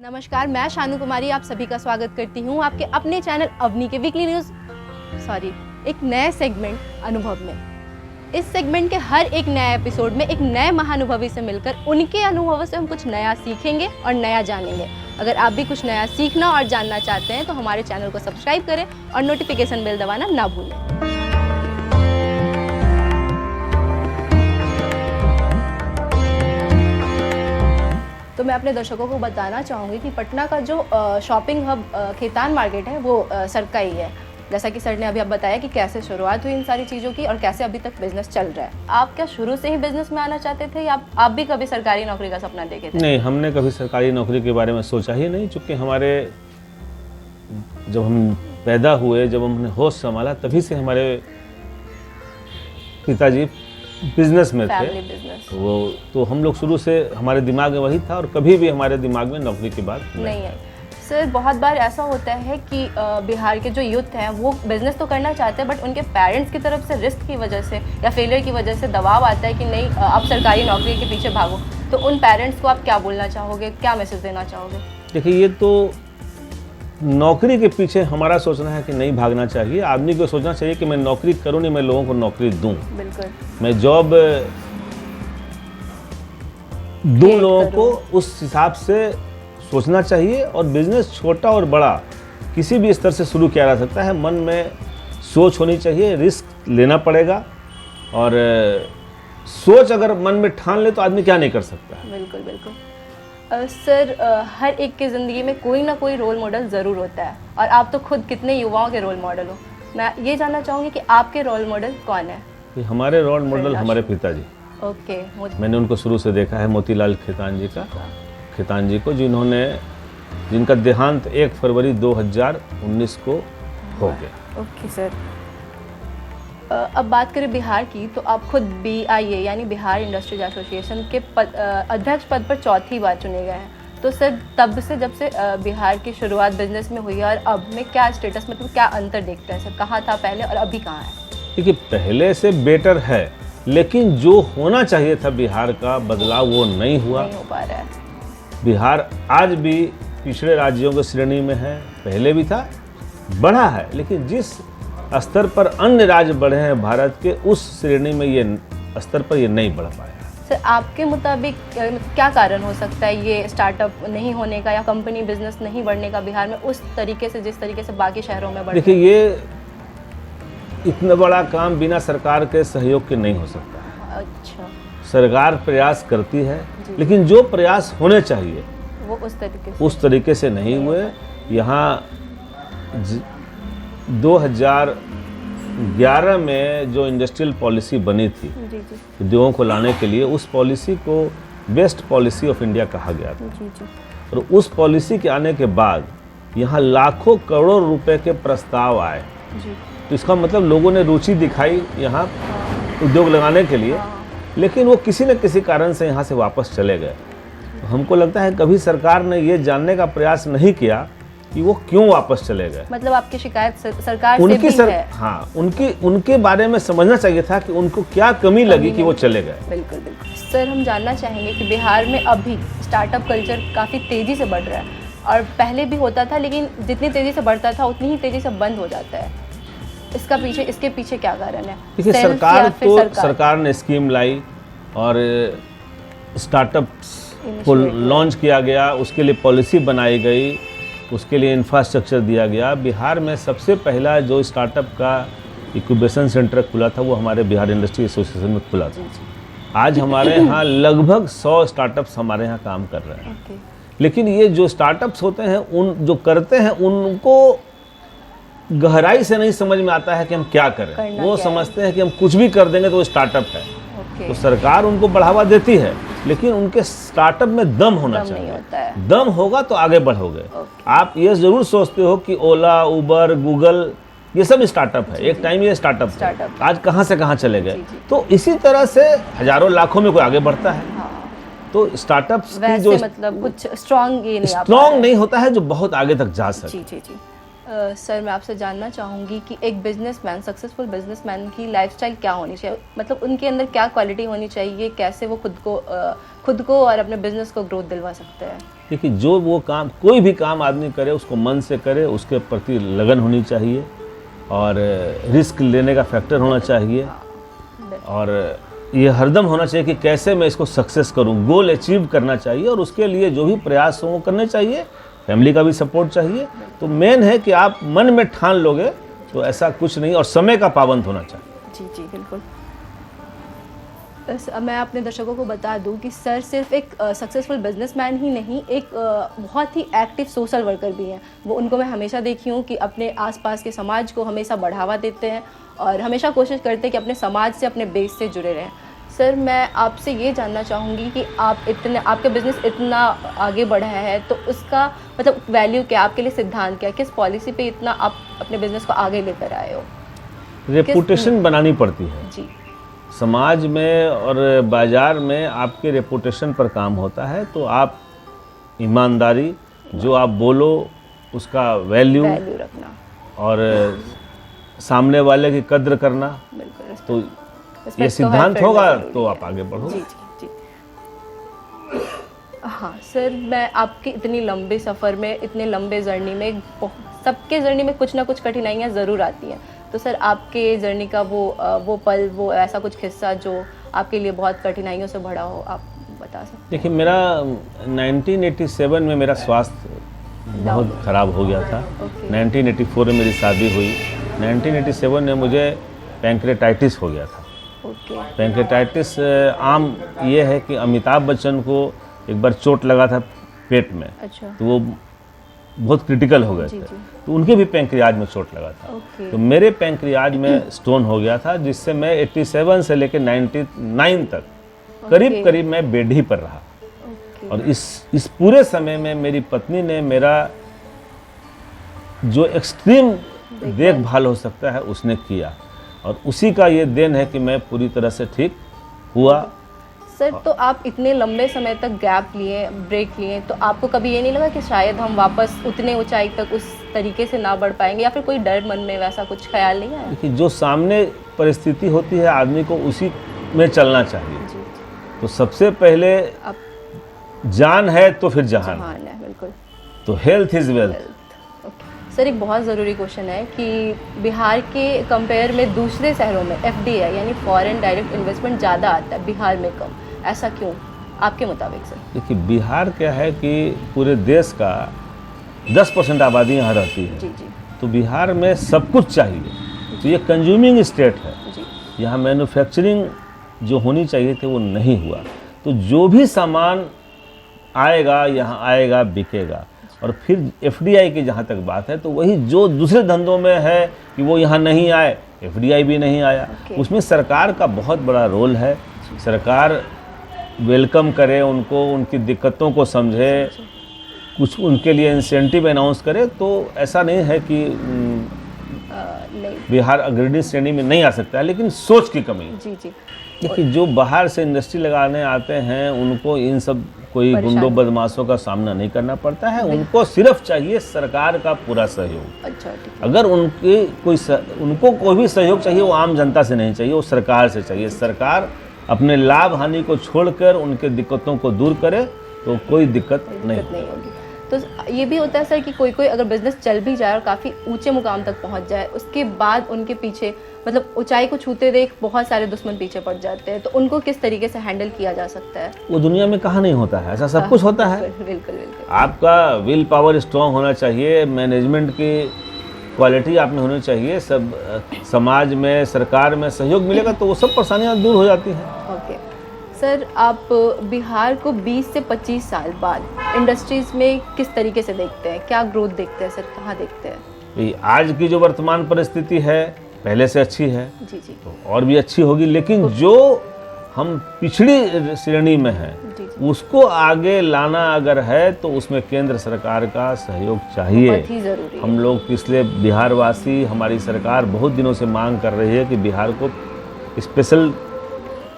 नमस्कार, मैं शानू कुमारी आप सभी का स्वागत करती हूँ आपके अपने चैनल अवनी के वीकली न्यूज़ एक नए सेगमेंट अनुभव में। इस सेगमेंट के हर एक नए एपिसोड में एक नए महानुभवी से मिलकर उनके अनुभवों से हम कुछ नया सीखेंगे और नया जानेंगे। अगर आप भी कुछ नया सीखना और जानना चाहते हैं तो हमारे चैनल को सब्सक्राइब करें और नोटिफिकेशन बेल दबाना ना भूलें। तो मैं अपने दर्शकों को बताना चाहूँगी कि पटना का जो शॉपिंग हब खेतान मार्केट है वो सर का ही है। जैसा कि सर ने अभी आप बताया कि कैसे शुरुआत हुई इन सारी चीज़ों की और कैसे अभी तक बिजनेस चल रहा है। आप क्या शुरू से ही बिजनेस में आना चाहते थे या आप भी कभी सरकारी नौकरी का सपना देखे थे? नहीं, हमने कभी सरकारी नौकरी के बारे में सोचा ही नहीं, चूँकि जब हम पैदा हुए, जब हमने होश संभाला, तभी से हमारे पिताजी बिजनेस में थे। वो तो हम लोग शुरू से हमारे दिमाग में वही था और कभी भी हमारे दिमाग में नौकरी की बात नहीं आई। सर, बहुत बार ऐसा होता है कि बिहार के जो यूथ हैं वो बिजनेस तो करना चाहते हैं बट उनके पेरेंट्स की तरफ से रिस्क की वजह से या फेलियर की वजह से दबाव आता है कि नहीं आप सरकारी नौकरी के पीछे भागो। तो उन पेरेंट्स को आप क्या बोलना चाहोगे, क्या मैसेज देना चाहोगे? देखिए, ये तो नौकरी के पीछे हमारा सोचना है कि नहीं भागना चाहिए। आदमी को सोचना चाहिए कि मैं नौकरी करूं, नहीं मैं लोगों को नौकरी दूं। बिल्कुल, मैं जॉब दूं लोगों को, उस हिसाब से सोचना चाहिए। और बिजनेस छोटा और बड़ा किसी भी स्तर से शुरू किया जा सकता है। मन में सोच होनी चाहिए, रिस्क लेना पड़ेगा और सोच अगर मन में ठान ले तो आदमी क्या नहीं कर सकता है। बिल्कुल बिल्कुल। सर, हर एक की ज़िंदगी में कोई ना कोई रोल मॉडल ज़रूर होता है और आप तो खुद कितने युवाओं के रोल मॉडल हो। मैं ये जानना चाहूँगी कि आपके रोल मॉडल कौन है? हमारे रोल मॉडल हमारे पिताजी। ओके। मैंने उनको शुरू से देखा है, मोतीलाल खेतान जी को, जिनका देहांत 1 फरवरी 2019 को हो गया। ओके सर, अब बात करें बिहार की, तो आप खुद BIA यानी बिहार इंडस्ट्रीज एसोसिएशन के अध्यक्ष पद पर चौथी बार चुने गए हैं। तो सर, तब से जब से बिहार की शुरुआत बिजनेस में हुई और अब में क्या स्टेटस, मतलब क्या अंतर देखते हैं सर? कहाँ था पहले और अभी कहाँ है? देखिए, पहले से बेटर है, लेकिन जो होना चाहिए था बिहार का बदलाव वो नहीं हो पा रहा है। बिहार आज भी पिछड़े राज्यों की श्रेणी में है, पहले भी था, बढ़ा है, लेकिन जिस स्तर पर अन्य राज्य बढ़े हैं भारत के, उस श्रेणी में ये स्तर पर ये नहीं बढ़ पाया। सर, आपके मुताबिक क्या कारण हो सकता है ये स्टार्टअप नहीं होने का या कंपनी बिजनेस नहीं बढ़ने का बिहार में उस तरीके से जिस तरीके से बाकी शहरों में बढ़? देखिए, ये इतना बड़ा काम बिना सरकार के सहयोग के नहीं हो सकता। अच्छा। सरकार प्रयास करती है, लेकिन जो प्रयास होने चाहिए वो उस तरीके से नहीं हुए। यहाँ 2011 में जो इंडस्ट्रियल पॉलिसी बनी थी उद्योगों को लाने के लिए, उस पॉलिसी को बेस्ट पॉलिसी ऑफ इंडिया कहा गया था। और उस पॉलिसी के आने के बाद यहाँ लाखों करोड़ों रुपए के प्रस्ताव आए। तो इसका मतलब लोगों ने रुचि दिखाई यहाँ उद्योग लगाने के लिए, लेकिन वो किसी न किसी कारण से यहाँ से वापस चले गए। हमको लगता है कभी सरकार ने ये जानने का प्रयास नहीं किया कि वो क्यों वापस चले गए। मतलब आपकी शिकायत सरकार से भी है? हाँ, उनके बारे में समझना चाहिए था कि उनको क्या कमी लगी कि वो चले गए। बिल्कुल बिल्कुल। सर, हम जानना चाहेंगे कि बिहार में अभी स्टार्टअप कल्चर काफ़ी तेज़ी से बढ़ रहा है और पहले भी होता था, लेकिन जितनी तेज़ी से बढ़ता था उतनी ही तेज़ी से बंद हो जाता है। इसके पीछे क्या कारण है? देखिए, सरकार ने स्कीम लाई और स्टार्टअप्स को लॉन्च किया गया, उसके लिए पॉलिसी बनाई गई, उसके लिए इंफ्रास्ट्रक्चर दिया गया। बिहार में सबसे पहला जो स्टार्टअप का इंक्यूबेशन सेंटर खुला था वो हमारे बिहार इंडस्ट्री एसोसिएशन में खुला था। आज हमारे यहाँ लगभग 100 स्टार्टअप्स हमारे यहाँ काम कर रहे हैं। लेकिन ये जो स्टार्टअप्स होते हैं, जो करते हैं, उनको गहराई से नहीं समझ में आता है कि हम क्या करें। वो समझते हैं कि हम कुछ भी कर देंगे तो वो स्टार्टअप है। तो सरकार उनको बढ़ावा देती है, लेकिन उनके स्टार्टअप में दम होना चाहिए। दम होगा तो आगे बढ़ोगे। आप ये जरूर सोचते हो कि ओला, उबर, गूगल ये सब स्टार्टअप है, एक टाइम ये स्टार्टअप था, आज कहाँ से कहाँ चले गए। तो इसी तरह से हजारों लाखों में कोई आगे बढ़ता है। तो स्टार्टअप्स की जो मतलब कुछ स्ट्रॉन्ग नहीं होता है जो बहुत आगे तक जा सके। सर, मैं आपसे जानना चाहूँगी कि एक बिजनेसमैन, सक्सेसफुल बिजनेसमैन की लाइफस्टाइल क्या होनी चाहिए? मतलब उनके अंदर क्या क्वालिटी होनी चाहिए, कैसे वो खुद को और अपने बिजनेस को ग्रोथ दिलवा सकते हैं? देखिए, जो वो काम, कोई भी काम आदमी करे उसको मन से करे, उसके प्रति लगन होनी चाहिए और रिस्क लेने का फैक्टर होना चाहिए और ये हरदम होना चाहिए कि कैसे मैं इसको सक्सेस करूं, गोल अचीव करना चाहिए और उसके लिए जो भी प्रयास हो वो करने चाहिए, फैमिली का भी सपोर्ट चाहिए। तो मेन है कि आप मन में ठान लोगे तो ऐसा कुछ नहीं, और समय का पाबंद होना चाहिए। जी जी बिल्कुल। मैं अपने दर्शकों को बता दूं कि सर सिर्फ एक सक्सेसफुल बिजनेसमैन ही नहीं, एक बहुत ही एक्टिव सोशल वर्कर भी हैं। वो उनको मैं हमेशा देखी हूँ कि अपने आसपास के समाज को हमेशा बढ़ावा देते हैं और हमेशा कोशिश करते हैं कि अपने समाज से, अपने बेस से जुड़े रहें। सर, मैं आपसे ये जानना चाहूँगी कि आपका बिज़नेस इतना आगे बढ़ा है तो उसका मतलब वैल्यू क्या, आपके लिए सिद्धांत क्या, किस पॉलिसी पे इतना आप अपने बिज़नेस को आगे लेकर आए हो? रेपुटेशन बनानी पड़ती है जी। समाज में और बाज़ार में आपके रेपुटेशन पर काम होता है। तो आप ईमानदारी, जो आप बोलो उसका वैल्यू रखना और सामने वाले की कद्र करना, बिल्कुल, तो ये सिद्धांत होगा तो आप आगे बढ़ोगे। जी जी जी। हाँ सर, मैं आपके इतनी लंबे सफ़र में, इतने लंबे जर्नी में, सबके जर्नी में कुछ ना कुछ कठिनाइयाँ ज़रूर आती हैं। तो सर, आपके जर्नी का वो पल, वो ऐसा कुछ किस्सा जो आपके लिए बहुत कठिनाइयों से भरा हो, आप बता सकते हैं? देखिए, मेरा 1987 में मेरा स्वास्थ्य बहुत ख़राब हो गया था। 1984 में मेरी शादी हुई। 1987 में मुझे पैंक्रेटाइटिस हो गया था। पैंक्रेटाइटिस आम ये है कि अमिताभ बच्चन को एक बार चोट लगा था पेट में। अच्छा। तो वो बहुत क्रिटिकल हो गए थे। तो उनके भी पैंक्रियाज में चोट लगा था। तो मेरे पैंक्रियाज में स्टोन हो गया था, जिससे मैं 87 से लेकर 99 तक करीब करीब मैं बेड ही पर रहा। और इस पूरे समय में मेरी पत्नी ने मेरा जो एक्सट्रीम देखभाल हो सकता है उसने किया, और उसी का ये देन है कि मैं पूरी तरह से ठीक हुआ। सर, तो आप इतने लंबे समय तक गैप लिए, ब्रेक लिए, तो आपको कभी ये नहीं लगा कि शायद हम वापस उतने ऊंचाई तक उस तरीके से ना बढ़ पाएंगे, या फिर कोई डर मन में वैसा कुछ ख्याल नहीं आया? देखिए, जो सामने परिस्थिति होती है आदमी को उसी में चलना चाहिए। जी। तो सबसे पहले जान है तो फिर जहान है, बिल्कुल। तो हेल्थ इज वेल्थ। सर, एक बहुत ज़रूरी क्वेश्चन है कि बिहार के कंपेयर में दूसरे शहरों में FDI यानी फॉरेन डायरेक्ट इन्वेस्टमेंट ज़्यादा आता है, बिहार में कम, ऐसा क्यों आपके मुताबिक सर? देखिए, बिहार क्या है कि पूरे देश का 10% आबादी यहाँ रहती है। जी जी। तो बिहार में सब कुछ चाहिए, तो ये कंज्यूमिंग स्टेट है। यहाँ मैन्युफैक्चरिंग जो होनी चाहिए थी वो नहीं हुआ। तो जो भी सामान आएगा यहाँ आएगा, बिकेगा। और फिर FDI की जहाँ तक बात है, तो वही जो दूसरे धंधों में है कि वो यहाँ नहीं आए, FDI भी नहीं आया। उसमें सरकार का बहुत बड़ा रोल है। सरकार वेलकम करे उनको, उनकी दिक्कतों को समझे, कुछ उनके लिए इंसेंटिव अनाउंस करे। तो ऐसा नहीं है कि बिहार अग्रणी श्रेणी में नहीं आ सकता है, लेकिन सोच की कमी है। जी जी। देखिए, जो बाहर से इंडस्ट्री लगाने आते हैं उनको इन सब कोई गुंडों बदमाशों का सामना नहीं करना पड़ता है। उनको सिर्फ चाहिए सरकार का पूरा सहयोग। अच्छा, ठीक है। अगर उनको कोई भी सहयोग चाहिए, वो आम जनता से नहीं चाहिए, वो सरकार से चाहिए। सरकार अपने लाभ हानि को छोड़कर उनके दिक्कतों को दूर करे तो कोई दिक्कत नहीं होगी। तो ये भी होता है सर कि कोई अगर बिजनेस चल भी जाए और काफ़ी ऊंचे मुकाम तक पहुंच जाए, उसके बाद उनके पीछे, मतलब ऊंचाई को छूते देख बहुत सारे दुश्मन पीछे पड़ जाते हैं, तो उनको किस तरीके से हैंडल किया जा सकता है? वो दुनिया में कहाँ नहीं होता है, ऐसा सब कुछ होता है। बिल्कुल। आपका विल पावर स्ट्रॉन्ग होना चाहिए, मैनेजमेंट की क्वालिटी आप में होनी चाहिए, सब समाज में, सरकार में सहयोग मिलेगा तो वो सब परेशानियाँ दूर हो जाती हैं। ओके सर, आप बिहार को 20 से 25 साल बाद इंडस्ट्रीज़ में किस तरीके से देखते हैं? क्या ग्रोथ देखते हैं सर, कहाँ देखते हैं? आज की जो वर्तमान परिस्थिति है पहले से अच्छी है। जी जी। तो और भी अच्छी होगी, लेकिन जो हम पिछड़ी श्रेणी में हैं उसको आगे लाना अगर है तो उसमें केंद्र सरकार का सहयोग चाहिए। बहुत ही ज़रूरी है। हम लोग पिछले बिहारवासी, हमारी सरकार बहुत दिनों से मांग कर रही है कि बिहार को स्पेशल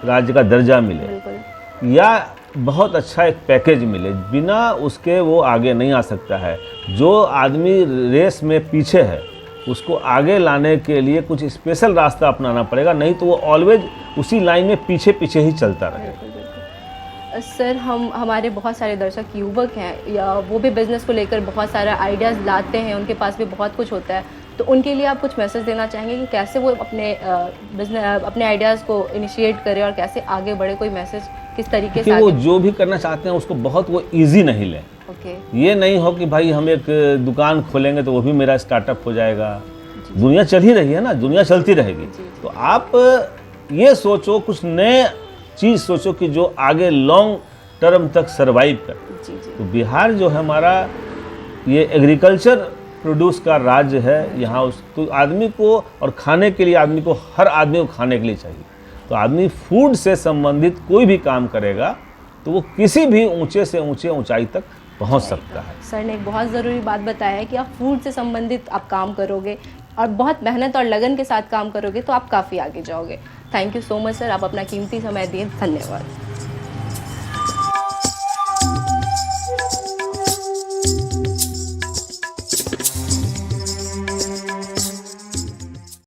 राज्य का दर्जा मिले या बहुत अच्छा एक पैकेज मिले। बिना उसके वो आगे नहीं आ सकता है। जो आदमी रेस में पीछे है उसको आगे लाने के लिए कुछ स्पेशल रास्ता अपनाना पड़ेगा, नहीं तो वो ऑलवेज उसी लाइन में पीछे पीछे ही चलता रहेगा। सर हमारे बहुत सारे दर्शक युवक हैं या वो भी बिज़नेस को लेकर बहुत सारा आइडियाज़ लाते हैं, उनके पास भी बहुत कुछ होता है, तो उनके लिए आप कुछ मैसेज देना चाहेंगे कि कैसे वो अपने बिजनेस अपने आइडियाज़ को इनिशिएट करें और कैसे आगे बढ़े? कोई मैसेज किस तरीके से? वो जो भी करना चाहते हैं उसको बहुत वो ईजी नहीं लें। ओके। ये नहीं हो कि भाई हम एक दुकान खोलेंगे तो वो भी मेरा स्टार्टअप हो जाएगा। दुनिया चल ही रही है ना, दुनिया चलती रहेगी। तो आप ये सोचो, कुछ नए चीज़ सोचो कि जो आगे लॉन्ग टर्म तक सरवाइव कर। तो बिहार जो है हमारा, ये एग्रीकल्चर प्रोड्यूस का राज्य है। यहाँ उसको आदमी को और खाने के लिए आदमी को, हर आदमी को खाने के लिए चाहिए। तो आदमी फूड से संबंधित कोई भी काम करेगा तो वो किसी भी ऊंचे से ऊंचे ऊंचाई तक पहुंच सकता है। सर ने एक बहुत ज़रूरी बात बताया है कि आप फूड से संबंधित आप काम करोगे और बहुत मेहनत और लगन के साथ काम करोगे तो आप काफ़ी आगे जाओगे। Thank you so much sir, आप अपना कीमती समय दिए, धन्यवाद।